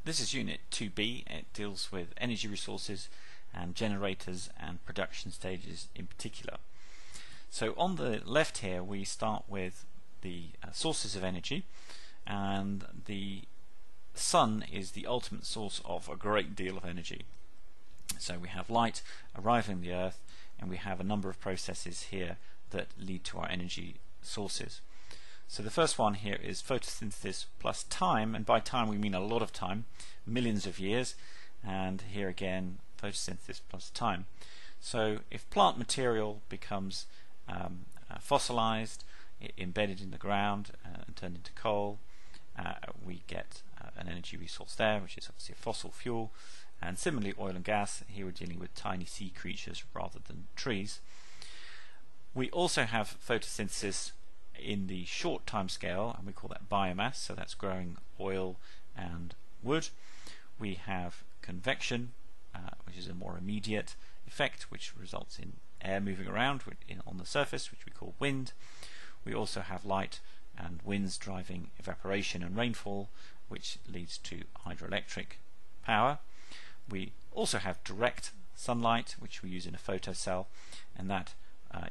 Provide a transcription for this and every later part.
This is Unit 2B. It deals with energy resources and generators and production stages in particular. So on the left here we start with the sources of energy, and the sun is the ultimate source of a great deal of energy. So we have light arriving the Earth, and we have a number of processes here that lead to our energy sources. So the first one here is photosynthesis plus time, and by time we mean a lot of time, millions of years, and here again photosynthesis plus time. So if plant material becomes fossilized, embedded in the ground and turned into coal, we get an energy resource there, which is obviously a fossil fuel. And similarly oil and gas, here we're dealing with tiny sea creatures rather than trees. We also have photosynthesis in the short time scale, and we call that biomass, so that's growing oil and wood. We have convection, which is a more immediate effect, which results in air moving around on the surface, which we call wind. We also have light and winds driving evaporation and rainfall, which leads to hydroelectric power. We also have direct sunlight, which we use in a photocell, and that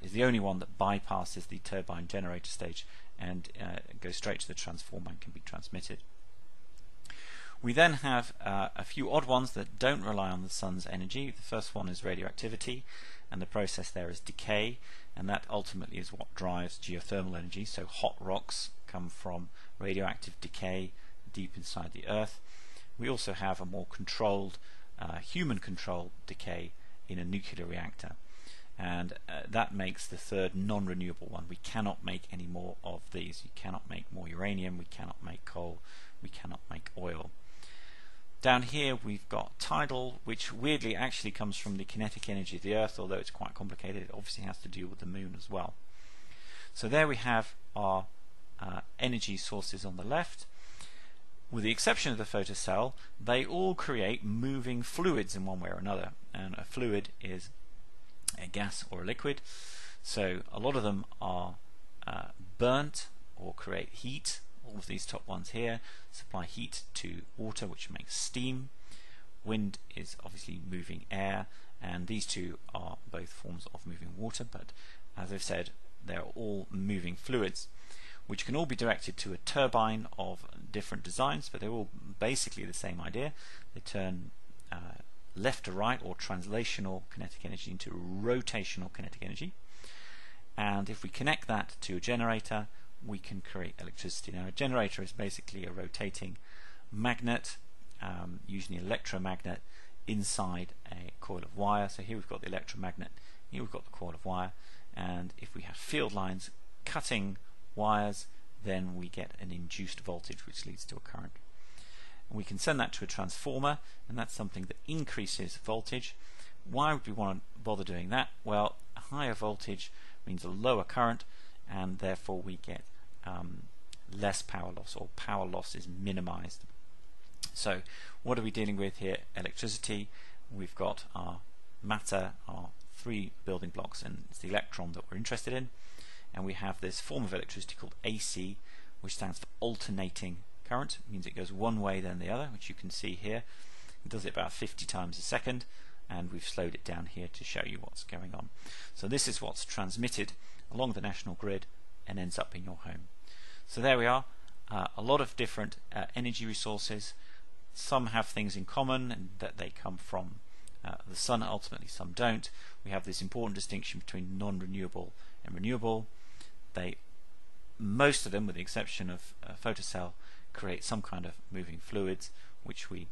is the only one that bypasses the turbine generator stage and goes straight to the transformer and can be transmitted. We then have a few odd ones that don't rely on the sun's energy. The first one is radioactivity, and the process there is decay, and that ultimately is what drives geothermal energy. So hot rocks come from radioactive decay deep inside the Earth. We also have a more controlled, human-controlled decay in a nuclear reactor, and that makes the third non-renewable one. We cannot make any more of these. You cannot make more uranium, we cannot make coal, we cannot make oil. Down here we've got tidal, which weirdly actually comes from the kinetic energy of the Earth, although it's quite complicated. It obviously has to do with the moon as well. So there we have our energy sources on the left. With the exception of the photocell, they all create moving fluids in one way or another, and a fluid is a gas or a liquid. So a lot of them are burnt or create heat. All of these top ones here supply heat to water, which makes steam. Wind is obviously moving air, and these two are both forms of moving water, but as I've said, they're all moving fluids, which can all be directed to a turbine of different designs, but they're all basically the same idea. They turn left to right, or translational kinetic energy, into rotational kinetic energy, and if we connect that to a generator, we can create electricity. Now, a generator is basically a rotating magnet, usually an electromagnet, inside a coil of wire. So here we've got the electromagnet, here we've got the coil of wire, and if we have field lines cutting wires, then we get an induced voltage which leads to a current. And we can send that to a transformer, and that's something that increases voltage. Why would we want to bother doing that? Well, a higher voltage means a lower current, and therefore we get less power loss, or power loss is minimized. So what are we dealing with here? Electricity. We've got our matter, our three building blocks, and it's the electron that we're interested in, and we have this form of electricity called AC, which stands for alternating current. It means it goes one way then the other, which you can see here. It does it about 50 times a second, and we've slowed it down here to show you what's going on. So this is what's transmitted along the national grid and ends up in your home. So there we are, a lot of different energy resources. Some have things in common, and that they come from the sun. Ultimately some don't. We have this important distinction between non-renewable and renewable. Most of them, with the exception of photocell, create some kind of moving fluids, which we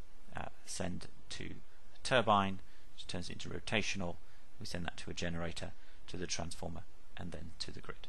send to a turbine, which turns it into rotational. We send that to a generator, to the transformer, and then to the grid.